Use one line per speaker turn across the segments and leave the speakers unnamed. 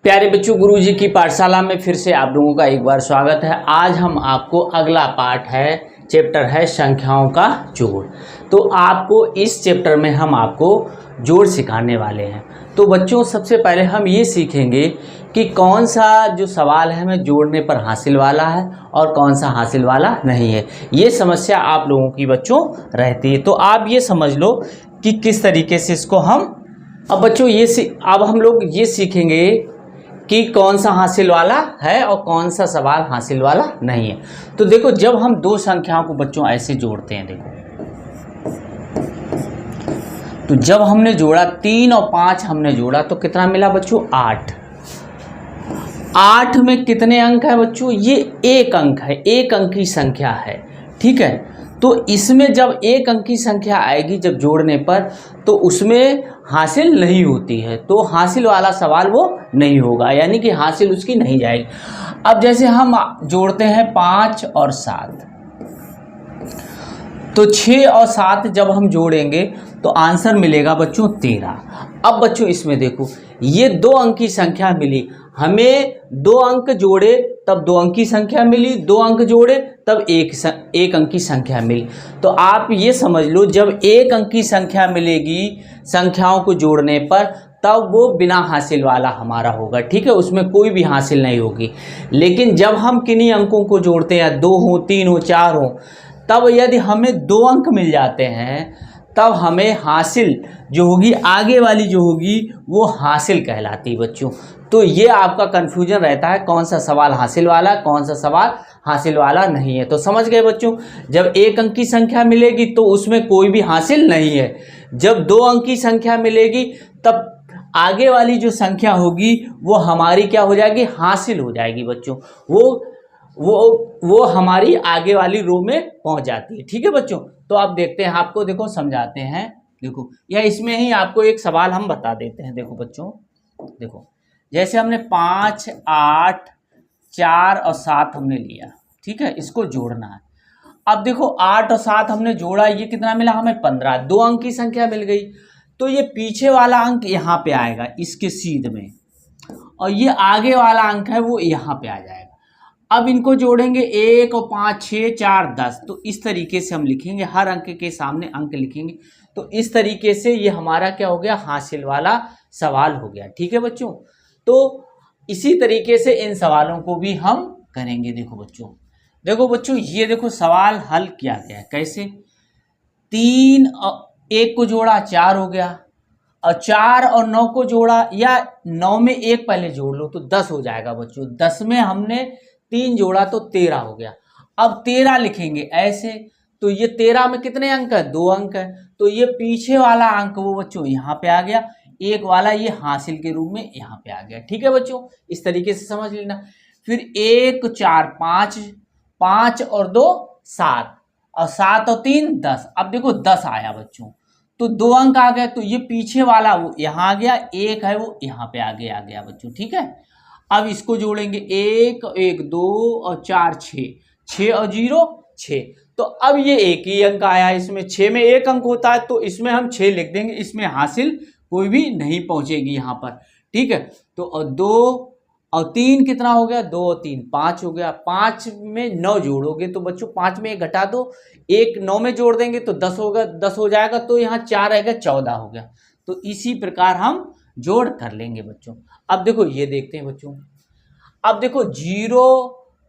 प्यारे बच्चों, गुरुजी की पाठशाला में फिर से आप लोगों का एक बार स्वागत है। आज हम आपको अगला पाठ है, चैप्टर है संख्याओं का जोड़। तो आपको इस चैप्टर में हम आपको जोड़ सिखाने वाले हैं। तो बच्चों, सबसे पहले हम ये सीखेंगे कि कौन सा जो सवाल है हमें जोड़ने पर हासिल वाला है और कौन सा हासिल वाला नहीं है। ये समस्या आप लोगों की बच्चों रहती है। तो आप ये समझ लो कि किस तरीके से इसको हम अब बच्चों अब हम लोग ये सीखेंगे कि कौन सा हासिल वाला है और कौन सा सवाल हासिल वाला नहीं है। तो देखो, जब हम दो संख्याओं को बच्चों ऐसे जोड़ते हैं, देखो तो जब हमने जोड़ा 3 और 5 हमने जोड़ा तो कितना मिला बच्चों? 8। 8 में कितने अंक है बच्चों? ये एक अंक है, एक अंक की संख्या है, ठीक है। तो इसमें जब एक अंक की संख्या आएगी जब जोड़ने पर, तो उसमें हासिल नहीं होती है, तो हासिल वाला सवाल वो नहीं होगा, यानी कि हासिल उसकी नहीं जाएगी। अब जैसे हम जोड़ते हैं 5 और 7, तो 6 और 7 जब हम जोड़ेंगे तो आंसर मिलेगा बच्चों 13। अब बच्चों इसमें देखो, ये 2 अंक की संख्या मिली हमें, 2 अंक जोड़े तब 2 अंक की संख्या मिली, 2 अंक जोड़े तब एक अंक की संख्या मिली। तो आप ये समझ लो, जब एक अंक की संख्या मिलेगी संख्याओं को जोड़ने पर, तब वो बिना हासिल वाला हमारा होगा, ठीक है, उसमें कोई भी हासिल नहीं होगी। लेकिन जब हम किन्हीं अंकों को जोड़ते हैं, 2 हो, 3 हो, 4 हो, तब यदि हमें 2 अंक मिल जाते हैं तब हमें हासिल जो होगी, आगे वाली जो होगी वो हासिल कहलाती है बच्चों। तो ये आपका कन्फ्यूजन रहता है, कौन सा सवाल हासिल वाला, कौन सा सवाल हासिल वाला नहीं है। तो समझ गए बच्चों, जब एक अंक की संख्या मिलेगी तो उसमें कोई भी हासिल नहीं है। जब 2 अंक की संख्या मिलेगी तब आगे वाली जो संख्या होगी वो हमारी क्या हो जाएगी? हासिल हो जाएगी बच्चों। वो हमारी आगे वाली रो में पहुंच जाती है, ठीक है बच्चों। तो आप देखते हैं, आपको देखो समझाते हैं। देखो, या इसमें ही आपको एक सवाल हम बता देते हैं। देखो बच्चों, देखो जैसे हमने 5, 8, 4 और 7 हमने लिया, ठीक है, इसको जोड़ना है। अब देखो 8 और 7 हमने जोड़ा, ये कितना मिला हमें? 15। 2 अंक की संख्या मिल गई, तो ये पीछे वाला अंक यहाँ पे आएगा इसके सीध में, और ये आगे वाला अंक है वो यहाँ पे आ जाएगा। अब इनको जोड़ेंगे, 1 और 5, 6, 4, 10। तो इस तरीके से हम लिखेंगे, हर अंक के सामने अंक लिखेंगे। तो इस तरीके से ये हमारा क्या हो गया? हासिल वाला सवाल हो गया, ठीक है बच्चों। तो इसी तरीके से इन सवालों को भी हम करेंगे। देखो बच्चों, ये देखो सवाल हल किया गया है कैसे? 3 और 1 को जोड़ा, 4 हो गया, और 4 और 9 को जोड़ा, या 9 में 1 पहले जोड़ लो तो 10 हो जाएगा बच्चों। 10 में हमने 3 जोड़ा तो 13 हो गया। अब 13 लिखेंगे ऐसे, तो ये 13 में कितने अंक है? 2 अंक है, तो ये पीछे वाला अंक वो बच्चों यहाँ पे आ गया, एक वाला ये हासिल के रूप में यहाँ पे आ गया, ठीक है बच्चों। इस तरीके से समझ लेना। फिर 1, 4, 5, 5 और 2 7, और 7 और 3 10। अब देखो 10 आया बच्चों, तो 2 अंक आ गए, तो ये पीछे वाला वो यहाँ आ गया, एक है वो यहाँ पे आगे आ गया बच्चों, ठीक है। अब इसको जोड़ेंगे, 1, 1, 2 और 4, 6, 6 और 0 6। तो अब ये एक ही अंक आया, इसमें 6 में एक अंक होता है, तो इसमें हम 6 लिख देंगे, इसमें हासिल कोई भी नहीं पहुंचेगी यहाँ पर, ठीक है। तो और 2 और 3 कितना हो गया? 2 और 3 5 हो गया। 5 में 9 जोड़ोगे तो बच्चों 5 में 1 घटा दो, 1 9 में जोड़ देंगे तो 10 होगा, 10 हो जाएगा, तो यहाँ 4 रहेगा, 14 हो गया। तो इसी प्रकार हम जोड़ कर लेंगे बच्चों। अब देखो ये देखते हैं बच्चों, अब देखो 0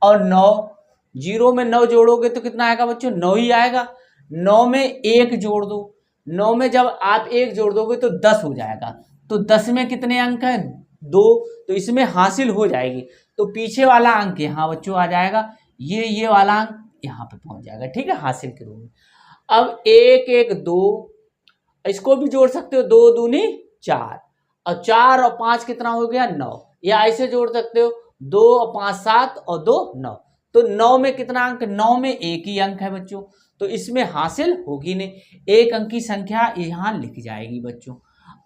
और 9, 0 में 9 जोड़ोगे तो कितना आएगा बच्चों? 9 ही आएगा। 9 में 1 जोड़ दो, 9 में जब आप 1 जोड़ दोगे तो 10 हो जाएगा। तो 10 में कितने अंक हैं? 2, तो इसमें हासिल हो जाएगी। तो पीछे वाला अंक यहाँ बच्चों आ जाएगा, ये वाला अंक यहाँ पे पहुंच जाएगा, ठीक है, हासिल के रूप में। अब 1, 1, 2, इसको भी जोड़ सकते हो, 2 दूनी 4, और 4 और 5 कितना हो गया? 9। या ऐसे जोड़ सकते हो, 2 और 5 7 और 2 9। तो 9 में कितना अंक? 9 में एक ही अंक है बच्चों, तो इसमें हासिल होगी नहीं, एक अंक की संख्या यहाँ लिख जाएगी बच्चों।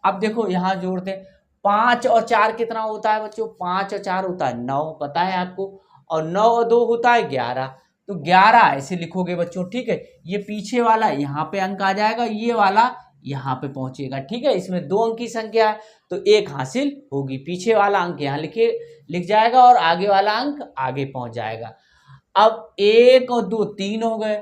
अब देखो यहाँ जोड़ते हैं, 5 और 4 कितना होता है बच्चों? 5 और 4 होता है 9, पता है आपको, और 9 और 2 होता है 11। तो 11 ऐसे लिखोगे बच्चों, ठीक है। ये पीछे वाला यहाँ पे अंक आ जाएगा, ये वाला यहाँ पे पहुंचेगा। ठीक है, इसमें 2 अंक की संख्या है तो 1 हासिल होगी, पीछे वाला अंक यहाँ लिख जाएगा और आगे वाला अंक आगे पहुंच जाएगा। अब 1 और 2 3 हो गए,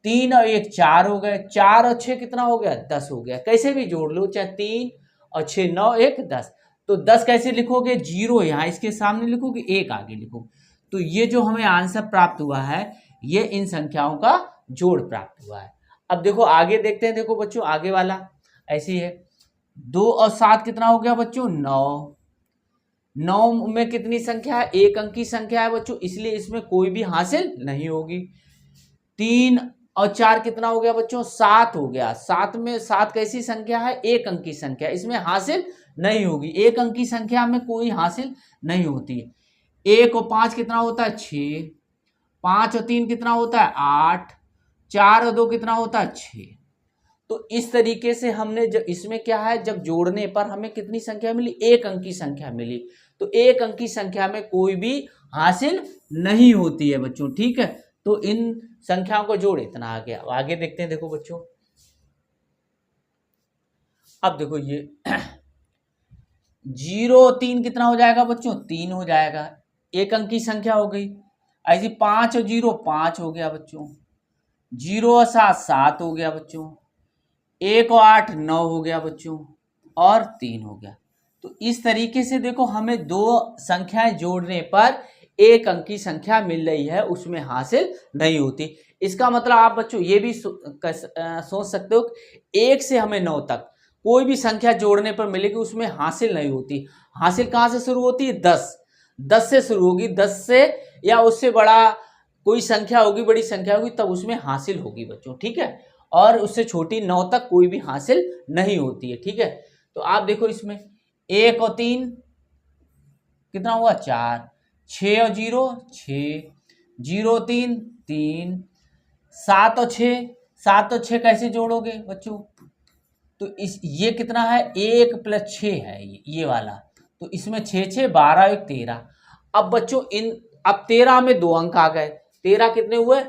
3 और 1 4 हो गए, 4 और 6 कितना हो गया 10 हो गया। कैसे भी जोड़ लो, चाहे 3 और 6 9 1 10। तो 10 कैसे लिखोगे, 0 यहाँ इसके सामने लिखोगे, 1 आगे लिखोगे। तो ये जो हमें आंसर प्राप्त हुआ है ये इन संख्याओं का जोड़ प्राप्त हुआ है। अब देखो आगे देखते हैं, देखो बच्चों आगे वाला ऐसे ही है। 2 और 7 कितना हो गया बच्चों 9। 9 में कितनी संख्या है, 1 अंक की संख्या है बच्चों, इसलिए इसमें कोई भी हासिल नहीं होगी। 3 और 4 कितना हो गया बच्चों 7 हो गया। 7 में 7 कैसी संख्या है, 1 अंक की संख्या, इसमें हासिल नहीं होगी। 1 अंक की संख्या में कोई हासिल नहीं होती है। 1 और 5 कितना होता है 6, 5 और 3 कितना होता है 8, 4 और 2 कितना होता है 6। तो इस तरीके से हमने जब इसमें क्या है, जब जोड़ने पर हमें कितनी संख्या मिली, 1 अंक की संख्या मिली। तो 1 अंक की संख्या में कोई भी हासिल नहीं होती है बच्चों। ठीक है, तो इन संख्याओं को जोड़ इतना आ गया। आगे देखते हैं, देखो बच्चों अब देखो ये 0 3 कितना हो जाएगा बच्चों 3 हो जाएगा, 1 अंक की संख्या हो गई। ऐसी 5 और 0 5 हो गया बच्चों, 0 और 7 7 हो गया बच्चों, 1 और 8 9 हो गया बच्चों, और 3 हो गया। तो इस तरीके से देखो हमें 2 संख्याएं जोड़ने पर 1 अंक की संख्या मिल रही है, उसमें हासिल नहीं होती। इसका मतलब आप बच्चों ये भी सोच सकते हो 1 से हमें 9 तक कोई भी संख्या जोड़ने पर मिलेगी, उसमें हासिल नहीं होती। हासिल कहाँ से शुरू होती है 10 से शुरू होगी, 10 से या उससे बड़ा कोई संख्या होगी, बड़ी संख्या होगी, तब उसमें हासिल होगी बच्चों। ठीक है, और उससे छोटी 9 तक कोई भी हासिल नहीं होती है। ठीक है, तो आप देखो इसमें 1 और 3 कितना हुआ 4, 6 और 0 6, 0 3 3, 7 और 6 कैसे जोड़ोगे बच्चों, तो इस ये कितना है 1 + 6 है ये वाला, तो इसमें 6 6 12 1 13। अब बच्चों अब 13 में 2 अंक आ गए, 13 कितने हुए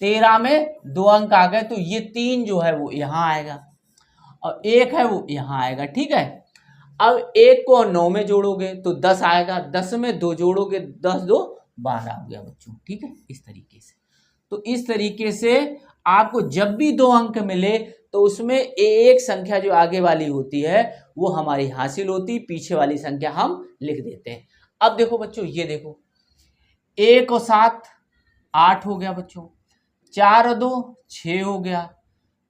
13 में 2 अंक आ गए, तो ये 3 जो है वो यहाँ आएगा और 1 है वो यहाँ आएगा। ठीक है, अब 1 को 9 में जोड़ोगे तो 10 आएगा, 10 में 2 जोड़ोगे 10 2 12 हो गया बच्चों। ठीक है, इस तरीके से। तो इस तरीके से आपको जब भी 2 अंक मिले तो उसमें एक संख्या जो आगे वाली होती है वो हमारी हासिल होती, पीछे वाली संख्या हम लिख देते हैं। अब देखो बच्चों ये देखो 1 और 7 8 हो गया बच्चों, 4 और 2 6 हो गया,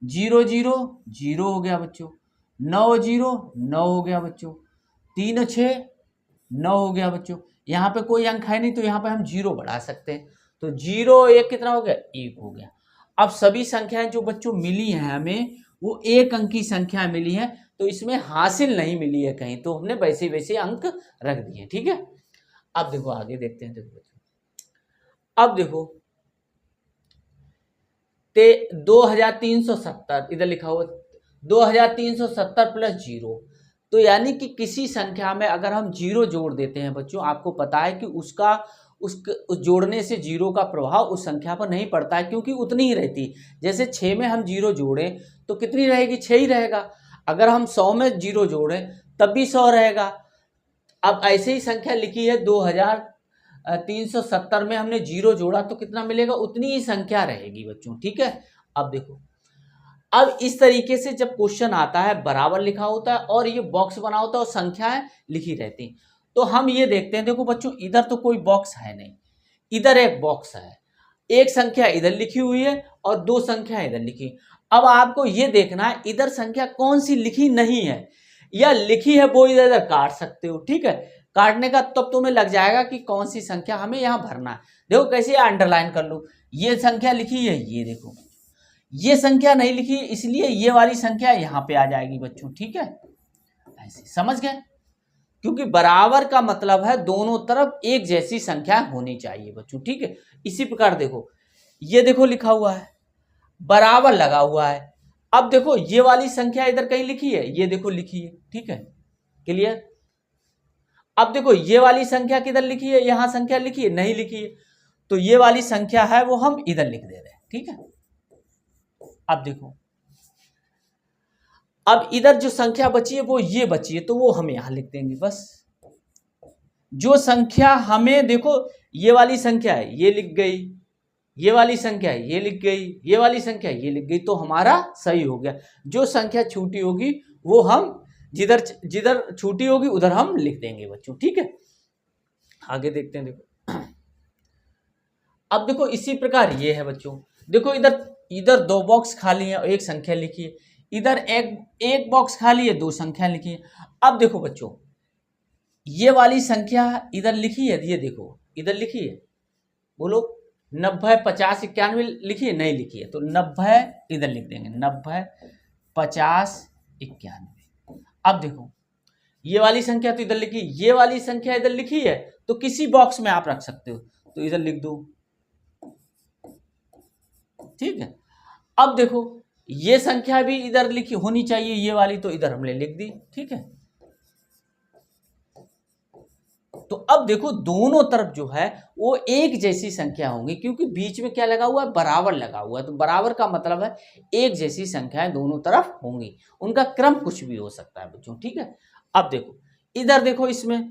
0 0 0 हो गया बच्चों, 9 0 9 हो गया बच्चों, 3 और 6 9 हो गया बच्चों। यहाँ पे कोई अंक है नहीं तो यहाँ पे हम 0 बढ़ा सकते हैं, तो 0 1 कितना हो गया 1 हो गया। अब सभी संख्याएं जो बच्चों मिली हैं हमें वो 1 अंक की संख्या मिली है, तो इसमें हासिल नहीं मिली है कहीं, तो हमने वैसे वैसे अंक रख दिए। ठीक है, अब देखो आगे देखते हैं। देखो बच्चों अब देखो 2370 इधर लिखा हुआ 2370 + 0, तो यानी कि किसी संख्या में अगर हम 0 जोड़ देते हैं बच्चों, आपको पता है कि उस जोड़ने से 0 का प्रभाव उस संख्या पर नहीं पड़ता है, क्योंकि उतनी ही रहती। जैसे 6 में हम 0 जोड़ें तो कितनी रहेगी 6 ही रहेगा, अगर हम 100 में 0 जोड़ें तब भी 100 रहेगा। अब ऐसे ही संख्या लिखी है 2370 में हमने 0 जोड़ा तो कितना मिलेगा, उतनी ही संख्या रहेगी बच्चों। ठीक है, अब देखो अब इस तरीके से जब क्वेश्चन आता है बराबर लिखा होता है और ये बॉक्स बना होता है और संख्याएं लिखी रहती हैं, तो हम ये देखते हैं। देखो बच्चों इधर तो कोई बॉक्स है नहीं, इधर एक बॉक्स है, एक संख्या इधर लिखी हुई है और 2 संख्या इधर लिखी। अब आपको ये देखना है इधर संख्या कौन सी लिखी नहीं है या लिखी है, वो इधर इधर काट सकते हो। ठीक है, काटने का तब तुम्हें लग जाएगा कि कौन सी संख्या हमें यहाँ भरना है। देखो कैसे अंडरलाइन कर लो, ये संख्या लिखी है, ये देखो ये संख्या नहीं लिखी इसलिए ये वाली संख्या यहाँ पे आ जाएगी बच्चों। ठीक है, ऐसे समझ गए, क्योंकि बराबर का मतलब है दोनों तरफ एक जैसी संख्या होनी चाहिए बच्चों। ठीक है, इसी प्रकार देखो ये देखो लिखा हुआ है बराबर लगा हुआ है। अब देखो ये वाली संख्या इधर कहीं लिखी है, ये देखो लिखी है। ठीक है, क्लियर। अब देखो ये वाली संख्या किधर लिखी है, यहां संख्या लिखी है, नहीं लिखी है, तो ये वाली संख्या है वो हम इधर लिख दे रहे हैं। ठीक है, अब देखो अब इधर जो संख्या बची है वो ये बची है, तो वो हम यहां लिख देंगे बस। जो संख्या हमें देखो, ये वाली संख्या है ये लिख गई, ये वाली संख्या है ये लिख गई, ये वाली संख्या ये लिख गई, तो हमारा सही हो गया। जो संख्या छूटी होगी वो हम जिधर जिधर छूटी होगी उधर हम लिख देंगे बच्चों, ठीक है। आगे देखते हैं, देखो अब देखो इसी प्रकार ये है बच्चों, देखो इधर 2 बॉक्स खाली है और एक संख्या लिखी है, इधर एक बॉक्स खाली है 2 संख्या लिखी है। अब देखो बच्चों ये वाली संख्या इधर लिखी है, ये देखो इधर लिखी है, बोलो 90 50 91 लिखी है, नहीं लिखी है, तो 90 इधर लिख देंगे, 90 50 91। अब देखो ये वाली संख्या तो इधर लिखी, ये वाली संख्या इधर लिखी है, तो किसी बॉक्स में आप रख सकते हो, तो इधर लिख दो, ठीक है। अब देखो ये संख्या भी इधर लिखी होनी चाहिए ये वाली, तो इधर हमने लिख दी, ठीक है। तो अब देखो दोनों तरफ जो है वो एक जैसी संख्या होंगी, क्योंकि बीच में क्या लगा हुआ है, बराबर लगा हुआ है, तो बराबर का मतलब है एक जैसी संख्याएं दोनों तरफ होंगी, उनका क्रम कुछ भी हो सकता है बच्चों, ठीक है। अब देखो इधर देखो, इसमें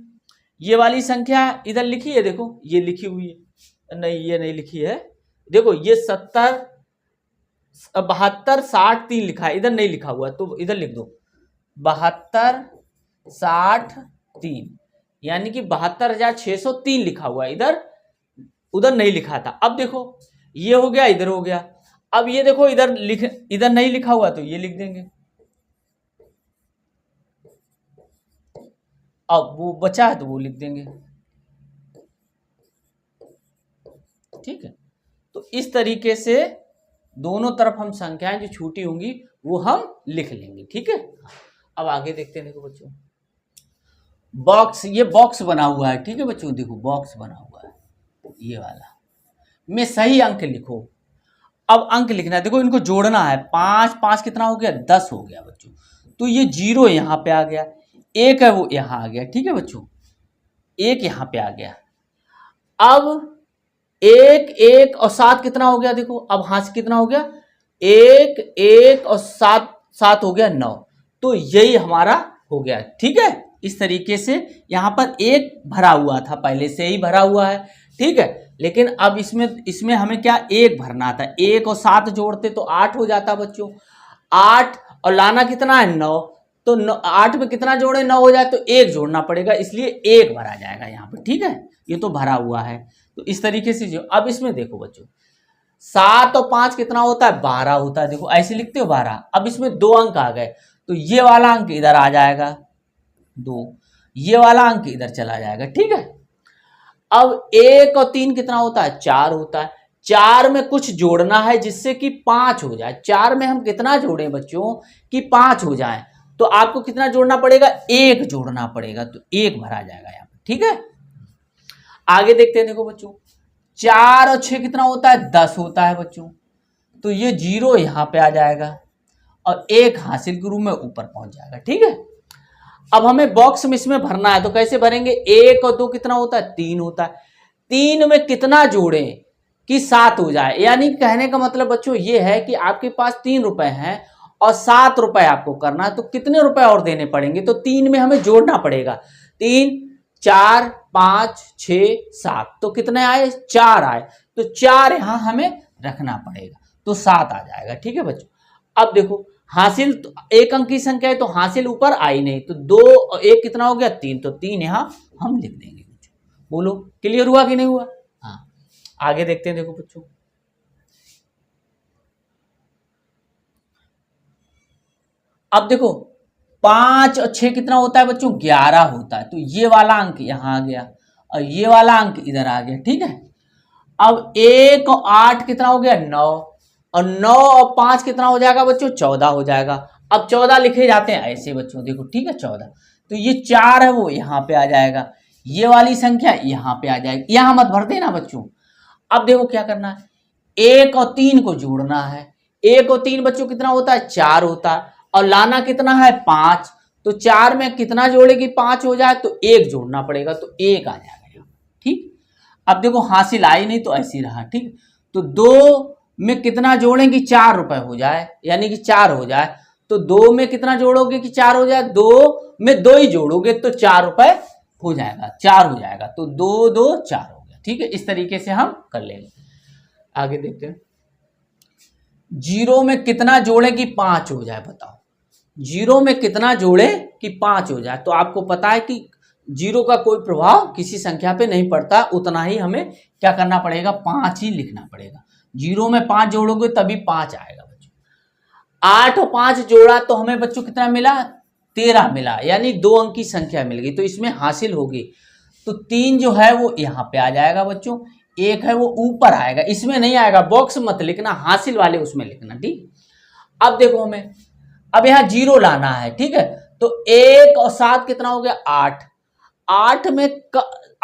ये वाली संख्या इधर लिखी है, देखो ये लिखी हुई है, नहीं ये नहीं लिखी है, देखो ये 70 72 60 3 लिखा है, इधर नहीं लिखा हुआ है, तो इधर लिख दो 72 60 3, यानी कि 72,603 लिखा हुआ है, इधर उधर नहीं लिखा था। अब देखो ये हो गया, इधर हो गया। अब ये देखो इधर नहीं लिखा हुआ, तो ये लिख देंगे। अब वो बचा है तो वो लिख देंगे, ठीक है। तो इस तरीके से दोनों तरफ हम संख्याएं जो छूटी होंगी वो हम लिख लेंगे, ठीक है। अब आगे देखते हैं, देखो बच्चों बॉक्स, ये बॉक्स बना हुआ है, ठीक है बच्चों, देखो बॉक्स बना हुआ है ये वाला, में सही अंक लिखो। अब अंक लिखना है, देखो इनको जोड़ना है, 5 5 कितना हो गया, 10 हो गया बच्चों, तो ये 0 यहाँ पे आ गया, 1 है वो यहाँ आ गया, ठीक है बच्चों, 1 यहाँ पे आ गया। अब 1 1 और 7 कितना हो गया, देखो अब हाथ से कितना हो गया, 1 1 और 7 7 हो गया 9, तो यही हमारा हो गया, ठीक है। इस तरीके से यहाँ पर 1 भरा हुआ था, पहले से ही भरा हुआ है, ठीक है, लेकिन अब इसमें हमें क्या 1 भरना था, 1 और 7 जोड़ते तो 8 हो जाता बच्चों, 8 और लाना कितना है 9, तो 8 में कितना जोड़े 9 हो जाए, तो 1 जोड़ना पड़ेगा, इसलिए 1 भरा जाएगा यहाँ पर, ठीक है। ये तो भरा हुआ है, तो इस तरीके से जो अब इसमें देखो बच्चों 7 और 5 कितना होता है, 12 होता है, देखो ऐसे लिखते हो 12। अब इसमें 2 अंक आ गए, तो ये वाला अंक इधर आ जाएगा 2, ये वाला अंक इधर चला जाएगा, ठीक है। अब 1 और 3 कितना होता है, 4 होता है, 4 में कुछ जोड़ना है जिससे कि 5 हो जाए, 4 में हम कितना जोड़ें बच्चों कि 5 हो जाए, तो आपको कितना जोड़ना पड़ेगा, 1 जोड़ना पड़ेगा, तो 1 भरा जाएगा यहाँ पर, ठीक है। आगे देखते हैं, देखो बच्चों 4 और 6 कितना होता है, 10 होता है बच्चों, तो ये 0 यहाँ पे आ जाएगा और 1 हासिल के रूप में ऊपर पहुंच जाएगा, ठीक है। अब हमें बॉक्स में इसमें भरना है, तो कैसे भरेंगे, 1 और 2 कितना होता है, 3 होता है, 3 में कितना जोड़ें कि 7 हो जाए, यानी कहने का मतलब बच्चों ये है कि आपके पास 3 रुपए हैं और 7 रुपए आपको करना है, तो कितने रुपए और देने पड़ेंगे, तो 3 में हमें जोड़ना पड़ेगा, 3 4 5 6 7, तो कितने आए, 4 आए, तो 4 यहां हमें रखना पड़ेगा, तो 7 आ जाएगा, ठीक है बच्चों। अब देखो हासिल तो 1 अंक की संख्या है, तो हासिल ऊपर आई नहीं, तो 2 और 1 कितना हो गया, 3, तो 3 यहां हम लिख देंगे बच्चों। बोलो क्लियर हुआ कि नहीं हुआ। हाँ आगे देखते हैं, देखो बच्चों अब देखो 5 और 6 कितना होता है बच्चों, 11 होता है, तो ये वाला अंक यहाँ आ गया और ये वाला अंक इधर आ गया, ठीक है। अब 1 और 8 कितना हो गया, 9, और 9 और 5 कितना हो जाएगा बच्चों, 14 हो जाएगा। अब 14 लिखे जाते हैं ऐसे बच्चों, देखो ठीक है 14, तो ये 4 है वो यहाँ पे आ जाएगा, ये वाली संख्या यहाँ पे आ जाएगी, यहाँ मत भर देना बच्चों। अब देखो क्या करना है, 1 और 3 को जोड़ना है, 1 और 3 बच्चों कितना होता है, 4 होता है, और लाना कितना है 5, तो 4 में कितना जोड़े कि 5 हो जाए, तो 1 जोड़ना पड़ेगा, तो 1 आ जाएगा, ठीक। अब देखो हासिल आई नहीं तो ऐसी रहा, ठीक, तो 2 में कितना जोड़ें कि 4 रुपए हो जाए, यानी कि 4 हो जाए, तो 2 में कितना जोड़ोगे कि 4 हो जाए, 2 में 2 ही जोड़ोगे तो 4 रुपए हो जाएगा, 4 हो जाएगा, तो 2 2 4 हो गया। ठीक है, इस तरीके से हम कर लेंगे। आगे देखते हैं, 0 में कितना जोड़े कि 5 हो जाए, बताओ 0 में कितना जोड़े कि 5 हो जाए। तो आपको पता है कि 0 का कोई प्रभाव किसी संख्या पे नहीं पड़ता, उतना ही हमें क्या करना पड़ेगा, 5 ही लिखना पड़ेगा। 0 में 5 जोड़ोगे तभी 5 आएगा बच्चों। 8 और 5 जोड़ा तो हमें बच्चों कितना मिला, 13 मिला, यानी 2 अंक की संख्या मिल गई, तो इसमें हासिल होगी। तो 3 जो है वो यहाँ पे आ जाएगा बच्चों, 1 है वो ऊपर आएगा, इसमें नहीं आएगा, बॉक्स मत लिखना, हासिल वाले उसमें लिखना। ठीक, अब देखो हमें अब यहाँ 0 लाना है। ठीक है, तो 1 और 7 कितना हो गया, 8। 8 में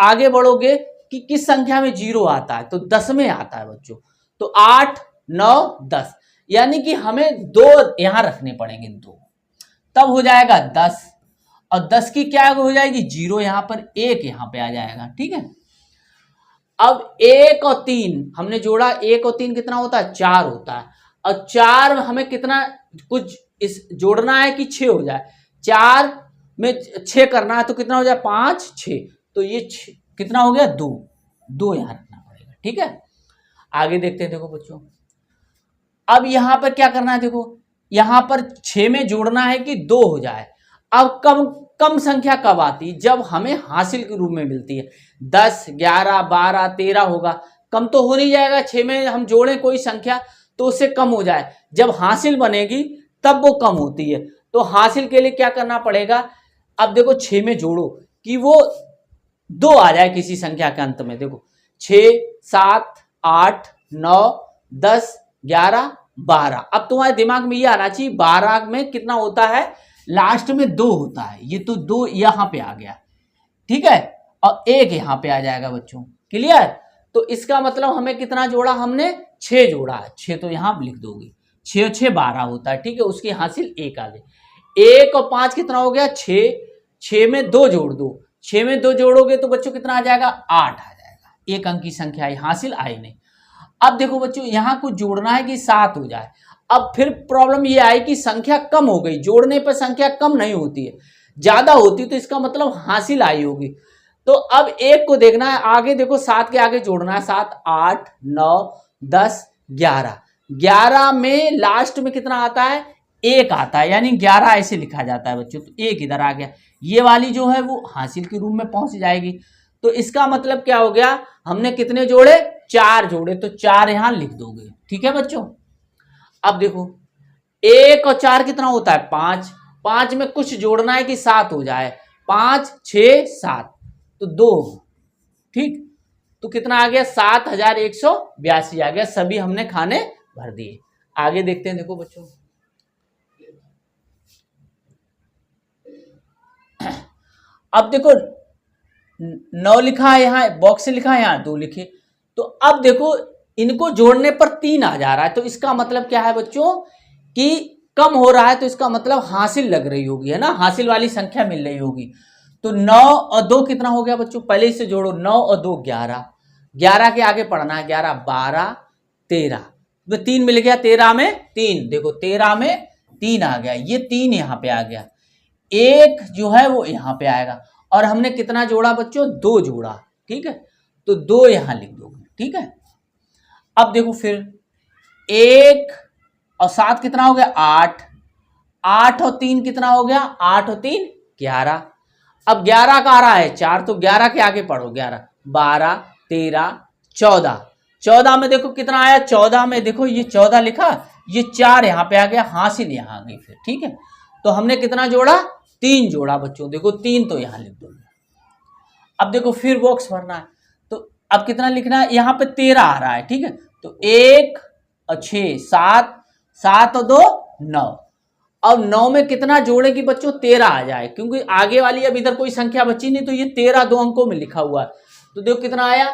आगे बढ़ोगे कि किस संख्या में 0 आता है, तो 10 में आता है बच्चों। तो 8 9 10, यानी कि हमें 2 यहां रखने पड़ेंगे, 2, तब हो जाएगा 10। और 10 की क्या हो जाएगी, 0 यहां पर, 1 यहां पे आ जाएगा। ठीक है, अब 1 और 3 हमने जोड़ा, 1 और 3 कितना होता है, 4 होता है। और 4 हमें कितना कुछ इस जोड़ना है कि 6 हो जाए, 4 में 6 करना है तो कितना हो जाए, 5 6, तो ये कितना हो गया, 2 2 यहां रखना पड़ेगा। ठीक है, आगे देखते हैं। देखो बच्चों, अब यहां पर क्या करना है, देखो यहां पर 6 में जोड़ना है कि 2 हो जाए। अब कम संख्या कब आती है, जब हमें हासिल के रूप में मिलती है। 10 11 12 13 होगा, कम तो हो नहीं जाएगा, 6 में हम जोड़ें कोई संख्या तो उससे कम हो जाए, जब हासिल बनेगी तब वो कम होती है। तो हासिल के लिए क्या करना पड़ेगा, अब देखो 6 में जोड़ो कि वो 2 आ जाए किसी संख्या के अंत में। देखो 6 7 8 9 10 11 12, अब तुम्हारे दिमाग में ये आना चाहिए 12 में कितना होता है, लास्ट में 2 होता है, ये तो 2 यहां पे आ गया। ठीक है, और 1 यहां पे आ जाएगा बच्चों, क्लियर। तो इसका मतलब हमें कितना जोड़ा, हमने 6 जोड़ा है, 6 तो यहां लिख दोगे, 6 6 12 होता है। ठीक है, उसकी हासिल 1 आ गई। 1 और 5 कितना हो गया, 6, 6 में 2 जोड़ दो, 6 में 2 जोड़ोगे तो बच्चों कितना आ जाएगा, 8 आ जाएगा। 1 अंक की संख्या आई, हासिल आई नहीं। अब देखो बच्चों, यहां कुछ जोड़ना है कि 7 हो जाए। अब फिर प्रॉब्लम ये आई कि संख्या कम हो गई, जोड़ने पर संख्या कम नहीं होती है, ज्यादा होती, तो इसका मतलब हासिल आई होगी। तो अब 1 को देखना है, आगे देखो 7 के आगे जोड़ना है, 7 8 9 10 11, 11 में लास्ट में कितना आता है, 1 आता है, यानी 11 ऐसे लिखा जाता है बच्चों। तो 1 इधर आ गया, ये वाली जो है वो हासिल के रूप में पहुंच जाएगी। तो इसका मतलब क्या हो गया, हमने कितने जोड़े, 4 जोड़े, तो 4 यहां लिख दोगे। ठीक है बच्चों, अब देखो 1 और 4 कितना होता है, 5, 5 में कुछ जोड़ना है कि 7 हो जाए, 5 6 7, तो 2। ठीक, तो कितना आ गया, 7182 आ गया, सभी हमने खाने भर दिए। आगे देखते हैं। देखो बच्चों, अब देखो 9 लिखा है यहाँ, बॉक्स से लिखा है यहाँ 2 लिखे, तो अब देखो इनको जोड़ने पर 3 आ जा रहा है, तो इसका मतलब क्या है बच्चों कि कम हो रहा है, तो इसका मतलब हासिल लग रही होगी, है ना, हासिल वाली संख्या मिल रही होगी। तो 9 और 2 कितना हो गया बच्चों, पहले से जोड़ो, 9 और 2 11, 11 के आगे पढ़ना है, 11 12 13, तो 3 मिल गया, 13 में 3, देखो 13 में 3 आ गया, ये 3 यहाँ पे आ गया, 1 जो है वो यहाँ पे आएगा, और हमने कितना जोड़ा बच्चों, 2 जोड़ा। ठीक है, तो 2 यहां लिख दोगे। ठीक है, अब देखो फिर 1 और 7 कितना हो गया, 8, 8 और 3 कितना हो गया, 8 और 3 11, अब 11 का आ रहा है 4, तो 11 के आगे पढ़ो, 11 12 13 14, 14 में देखो कितना आया, 14 में देखो ये 14 लिखा, ये 4 यहां पे आ गया, हासिल यहां आ गई फिर। ठीक है, तो हमने कितना जोड़ा, 3 जोड़ा बच्चों, देखो 3 तो यहां लिख दो। अब देखो फिर बॉक्स भरना है, तो अब कितना लिखना है, यहाँ पे 13 आ रहा है। ठीक है, तो 1 और 6 7, 7 और 2 9, अब 9 में कितना जोड़े कि बच्चों 13 आ जाए, क्योंकि आगे वाली अब इधर कोई संख्या बची नहीं, तो ये 13 2 अंकों में लिखा हुआ है। तो देखो कितना आया,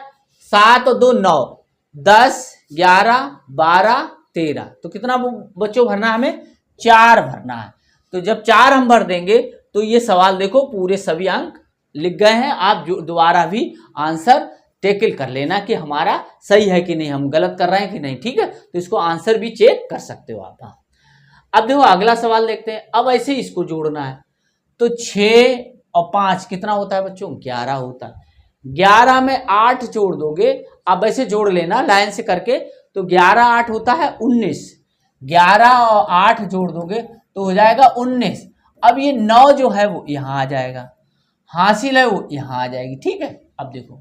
7 और 2 9, 10 11 12 13, तो कितना बच्चों भरना है, हमें 4 भरना है। तो जब 4 हम भर देंगे तो ये सवाल देखो पूरे सभी अंक लिख गए हैं। आप दोबारा भी आंसर टेकल कर लेना कि हमारा सही है कि नहीं, हम गलत कर रहे हैं कि नहीं। ठीक है, तो इसको आंसर भी चेक कर सकते हो आप। अब देखो अगला सवाल देखते हैं। अब ऐसे इसको जोड़ना है तो 6 और 5 कितना होता है बच्चों? 11 होता है। 11 में 8 जोड़ दोगे, अब ऐसे जोड़ लेना लाइन से करके, तो 11 8 होता है 19। 11 और 8 जोड़ दोगे तो हो जाएगा 19। अब ये 9 जो है वो यहां आ जाएगा, हासिल है वो यहां आ जाएगी। ठीक है, अब देखो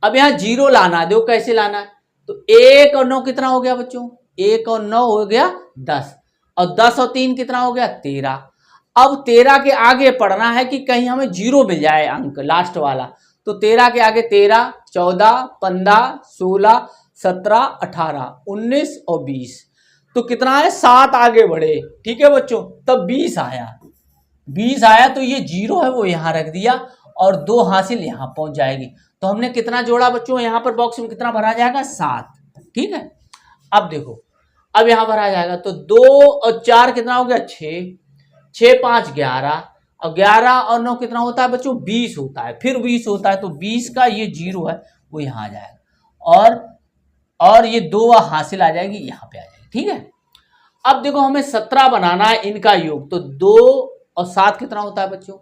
अब यहां जीरो लाना है। देखो कैसे लाना है, तो 1 और 9 कितना हो गया बच्चों? 1 और 9 हो गया 10, और 10 और 3 कितना हो गया? 13। अब 13 के आगे पढ़ना है कि कहीं हमें जीरो मिल जाए अंक लास्ट वाला, तो 13 के आगे 13, 14, 15, 16, 17, 18, 19 और 20, तो कितना है? 7 आगे बढ़े। ठीक है बच्चों, तब 20 आया। 20 आया तो ये जीरो है वो यहां रख दिया, और 2 हासिल यहां पहुंच जाएगी। तो हमने कितना जोड़ा बच्चों? यहां पर बॉक्स में कितना भरा जाएगा? 7। ठीक है, अब देखो अब यहां भरा जाएगा तो 2 और 4 कितना हो गया? 6। 6 5 11, और 11 और 9 कितना होता है बच्चों? 20 होता है। फिर 20 होता है, तो 20 का ये जीरो है वो यहां आ जाएगा, और ये 2 हासिल आ जाएगी, यहां पे आ जाएगी। ठीक है, अब देखो हमें 17 बनाना है इनका योग, तो 2 और 7 कितना होता है बच्चों?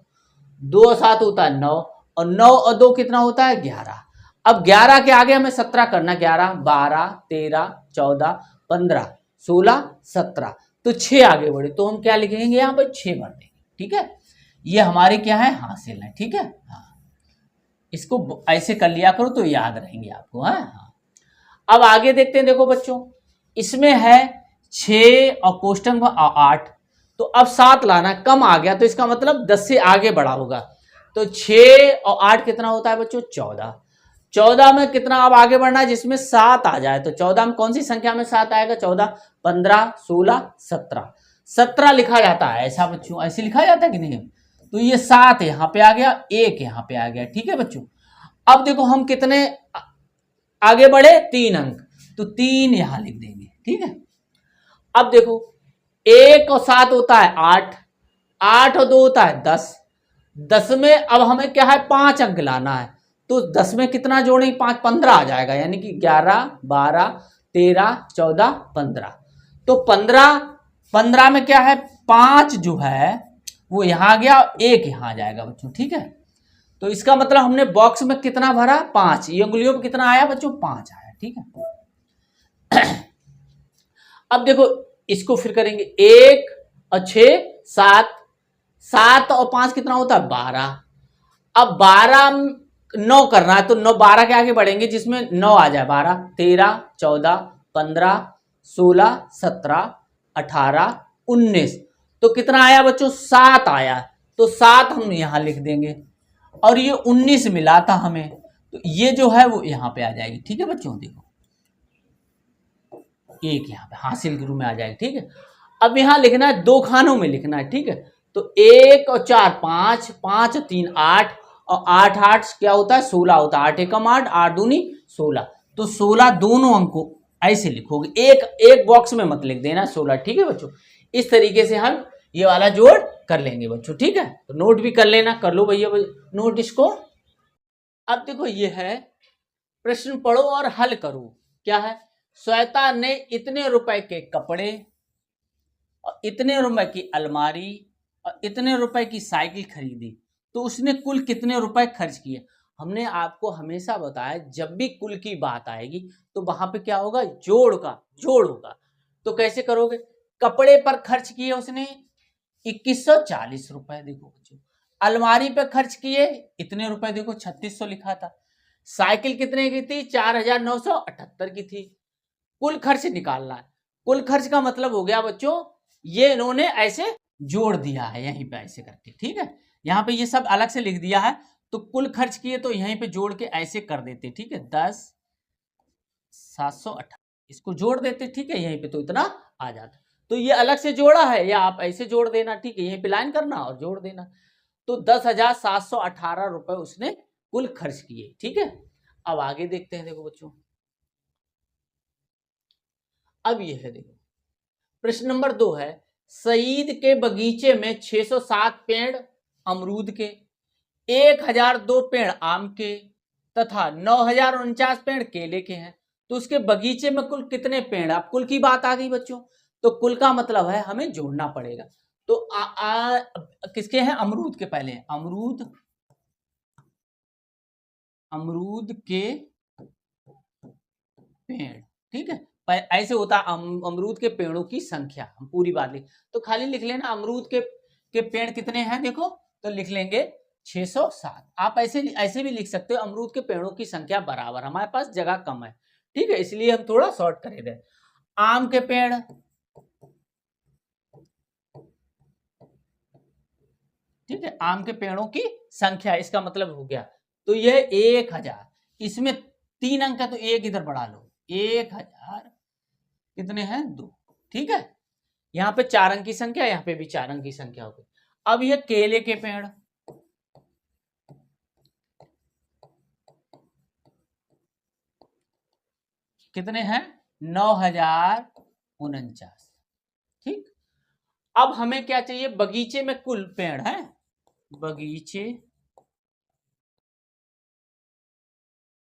2 और 7 होता है 9, और 9 और 2 कितना होता है? 11। अब 11 के आगे हमें 17 करना, 11 12 13 14 15 16 17, तो 6 आगे बढ़े, तो हम क्या लिखेंगे? यहाँ पर 6 भर देंगे। ठीक है, ये हमारे क्या है? हासिल है। ठीक है, हाँ, इसको ऐसे कर लिया करो तो याद रहेंगे आपको। हाँ, अब आगे देखते हैं। देखो बच्चों, इसमें है 6 और कोष्टक में 8, तो अब 7 लाना, कम आ गया तो इसका मतलब 10 से आगे बढ़ा होगा, तो 6 और 8 कितना होता है बच्चों? 14। 14 में कितना अब आगे बढ़ना है जिसमें 7 आ जाए, तो 14 में कौन सी संख्या में 7 आएगा? 14 15 16 17, 17 लिखा जाता है ऐसा बच्चों, ऐसे लिखा जाता है कि नहीं? तो ये 7 यहां पे आ गया, 1 यहां पे आ गया। ठीक है बच्चों, अब देखो हम कितने आगे बढ़े? 3 अंक, तो 3 यहां लिख देंगे। ठीक है, अब देखो 1 और 7 होता है 8, 8 और 2 होता है 10, 10 में अब हमें क्या है? 5 अंक लाना है, तो 10 में कितना जोड़ेंगे? 5 15 आ जाएगा, यानी कि 11 12 13 14 15, तो 15 में क्या है? 5 जो है वो यहां आ गया, 1 यहां आ जाएगा बच्चों। ठीक है, तो इसका मतलब हमने बॉक्स में कितना भरा? 5। ये उंगलियों में कितना आया बच्चों? 5 आया। ठीक है, अब देखो इसको फिर करेंगे, 1 और 6 7, 7 और 5 कितना होता है? 12। अब 12 9 करना है, तो 9 12 के आगे बढ़ेंगे जिसमें 9 आ जाए, 12 13 14 15 16 17 18 19, तो कितना आया बच्चों? 7 आया, तो 7 हम यहां लिख देंगे, और ये 19 मिला था हमें, तो ये जो है वो यहां पे आ जाएगी। ठीक है बच्चों, देखो 1 यहां पे हासिल के रूप में आ जाएगी। ठीक है, अब यहां लिखना है, 2 खानों में लिखना है। ठीक है, तो 1 और 4 5, 5 और 3 8, और 8 8 क्या होता है? 16 होता है। 8 एकम 8, 8 दूनी 16, तो 16 दोनों अंकों ऐसे लिखोगे, एक बॉक्स में मत लिख देना 16। ठीक है बच्चों, इस तरीके से हम ये वाला जोड़ कर लेंगे बच्चों। ठीक है, तो नोट भी कर लेना, कर लो भैया नोट इसको। अब देखो ये है, प्रश्न पढ़ो और हल करो। क्या है? श्वेता ने इतने रुपए के कपड़े और इतने रुपए की अलमारी और इतने रुपए की साइकिल खरीदी, तो उसने कुल कितने रुपए खर्च किए? हमने आपको हमेशा बताया जब भी कुल की बात आएगी तो वहां पे क्या होगा? जोड़ होगा। तो कैसे करोगे? कपड़े पर खर्च किए उसने 2140 रुपए, देखो बच्चों। अलमारी पे खर्च किए इतने रुपए, देखो 3600 लिखा था। साइकिल कितने की थी? 4978 की थी। कुल खर्च निकालना है। कुल खर्च का मतलब हो गया बच्चों, ये इन्होंने ऐसे जोड़ दिया है यहीं पे ऐसे करके। ठीक है, यहाँ पे ये सब अलग से लिख दिया है, तो कुल खर्च किए तो यहीं पे जोड़ के ऐसे कर देते। ठीक है, 10 718 इसको जोड़ देते। ठीक है, यहीं पे तो इतना आ जाता। तो ये अलग से जोड़ा है, या आप ऐसे जोड़ देना। ठीक है, यहीं पे लाइन करना और जोड़ देना। तो 10,718 रुपए उसने कुल खर्च किए। ठीक है, अब आगे देखते हैं। देखो बच्चों, अब ये है, देखो प्रश्न नंबर 2 है, सईद के बगीचे में 607 पेड़ अमरूद के, 1002 पेड़ आम के तथा 9049 पेड़ केले के हैं, तो उसके बगीचे में कुल कितने पेड़? अब कुल की बात आ गई बच्चों, तो कुल का मतलब है हमें जोड़ना पड़ेगा। तो किसके हैं? अमरूद के पहले अमरूद के पेड़, ठीक है। ऐसे होता है अमरूद के पेड़ों की संख्या, हम पूरी बात लिख, तो खाली लिख लेना अमरूद के पेड़ कितने हैं, देखो तो लिख लेंगे 607। आप ऐसे भी लिख सकते हो अमरूद के पेड़ों की संख्या बराबर, हमारे पास जगह कम है, ठीक है, इसलिए हम थोड़ा शॉर्ट कर दे। आम के पेड़, ठीक है, आम के पेड़ों की संख्या, इसका मतलब हो गया तो यह 1000, इसमें 3 अंक है तो एक इधर बढ़ा लो, 1000 कितने हैं? 2, ठीक है। यहाँ पे 4 अंक की संख्या, यहाँ पे भी 4 अंक की संख्या हो गई। अब ये केले के पेड़, कितने हैं? 9049, ठीक। अब हमें क्या चाहिए? बगीचे में कुल पेड़ हैं, बगीचे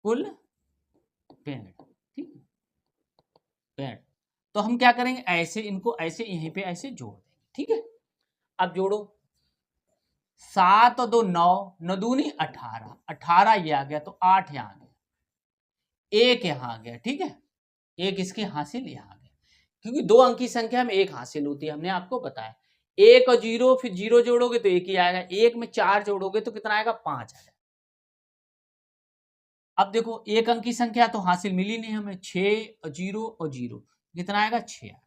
कुल पेड़, ठीक, पेड़। तो हम क्या करेंगे? ऐसे इनको ऐसे यहीं पे ऐसे जोड़ देंगे, ठीक है। अब जोड़ो, 7 और 2 9, 9 दूनी 18, 18 ये आ गया तो 8 यहाँ आ गया, 1 यहाँ आ गया, ठीक है, एक इसकी हासिल यहाँ आ गया, क्योंकि 2 अंक की संख्या में 1 हासिल होती है, हमने आपको बताया। 1 और 0, फिर 0 जोड़ोगे तो 1 ही आएगा, 1 में 4 जोड़ोगे तो कितना आएगा? 5 आएगा। अब देखो 1 अंक की संख्या तो हासिल मिली नहीं हमें, 6 और 0 और 0 कितना आएगा? 6 आएगा।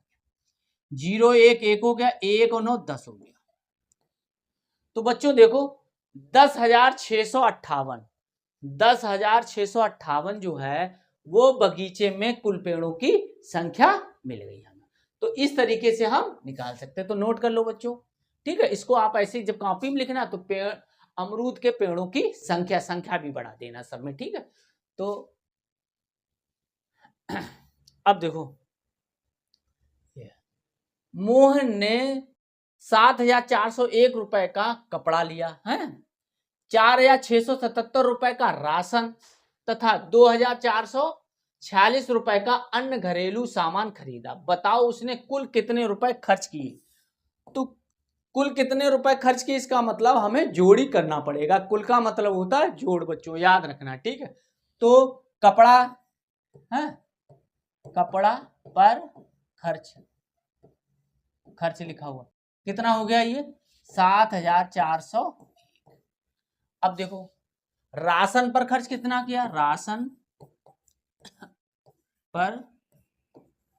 0 1 1 हो गया, 1 और 9 10 हो गया। तो बच्चों देखो 10,658, 10,658 जो है वो बगीचे में कुल पेड़ों की संख्या मिल गई हमें। तो इस तरीके से हम निकाल सकते हैं, तो नोट कर लो बच्चों, ठीक है। इसको आप ऐसे जब कॉपी में लिखना तो पेड़, अमरूद के पेड़ों की संख्या भी बढ़ा देना सब में, ठीक है। तो अब देखो, मोहन ने 7,401 रुपए का कपड़ा लिया है, 4,677 रुपए का राशन तथा 2,446 रुपए का अन्य घरेलू सामान खरीदा। बताओ उसने कुल कितने रुपए खर्च किए? तो कुल कितने रुपए खर्च किए, इसका मतलब हमें जोड़ी करना पड़ेगा। कुल का मतलब होता है जोड़, बच्चों याद रखना, ठीक है। तो कपड़ा है, कपड़ा पर खर्च लिखा हुआ कितना हो गया? ये 7,400। अब देखो राशन पर खर्च कितना किया? राशन पर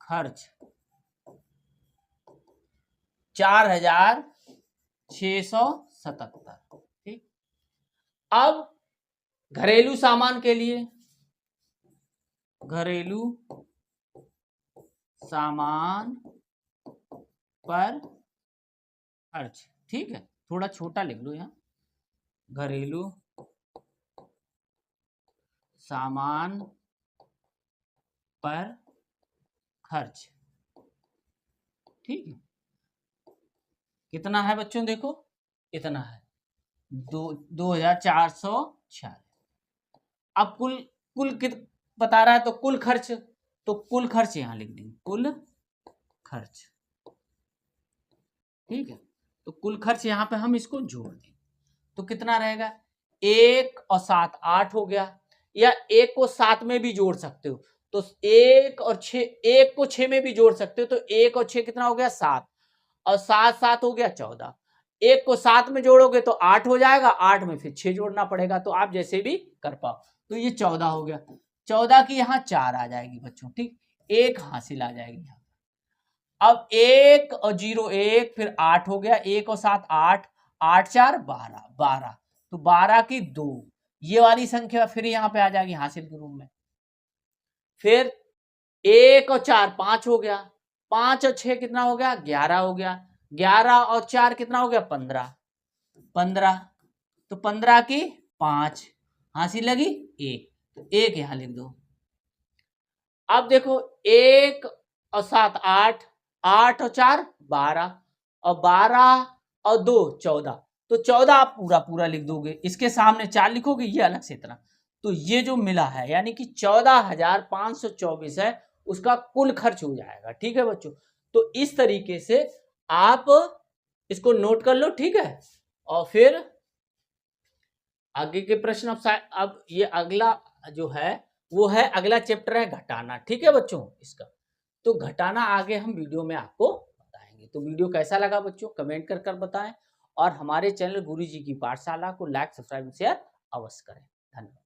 खर्च 4,677, ठीक। अब घरेलू सामान के लिए, घरेलू सामान पर खर्च, ठीक है, थोड़ा छोटा लिख लो यहाँ, घरेलू सामान पर खर्च, ठीक है। कितना है बच्चों? देखो इतना है, 2,446। अब कुल कित बता रहा है तो कुल खर्च, तो कुल खर्च यहां लिख देंगे, कुल खर्च, ठीक है। तो कुल खर्च यहां पे हम इसको जोड़ देंगे तो कितना रहेगा? 1 और 7 8 हो गया, या 1 को 7 में भी जोड़ सकते हो, तो 1 और 6, 1 को 6 में भी जोड़ सकते हो, तो 1 और 6 कितना हो गया? 7, और 7 7 हो गया 14। 1 को 7 में जोड़ोगे तो 8 हो जाएगा, 8 में फिर 6 जोड़ना पड़ेगा, तो आप जैसे भी कर पाओ। तो ये 14 हो गया, 14 की यहाँ 4 आ जाएगी बच्चों, ठीक, 1 हासिल आ जाएगी यहाँ। अब 1 और 0 1, फिर 8 हो गया, 1 और 7 8, 8 4 12, 12, तो 12 की 2, ये वाली संख्या फिर यहाँ पे आ जाएगी हासिल के रूप में। फिर 1 और 4 5 हो गया, 5 और 6 कितना हो गया? 11 हो गया, 11 और 4 कितना हो गया? 15, 15, तो 15 की 5 हासिल लगी 1, तो 1 यहां लिख दो। अब देखो 1 और 7 8, 8 और 4 12, और 12 और 2 14, तो 14 आप पूरा लिख दोगे, इसके सामने 4 लिखोगे, ये अलग से इतना, तो ये जो मिला है यानी कि 14,524 है, उसका कुल खर्च हो जाएगा, ठीक है बच्चों। तो इस तरीके से आप इसको नोट कर लो, ठीक है। और फिर आगे के प्रश्न अब ये अगला जो है वो है, अगला चैप्टर है घटाना, ठीक है बच्चों। इसका तो घटाना आगे हम वीडियो में आपको बताएंगे। तो वीडियो कैसा लगा बच्चों कमेंट कर कर बताएं, और हमारे चैनल गुरुजी की पाठशाला को लाइक सब्सक्राइब शेयर अवश्य करें। धन्यवाद।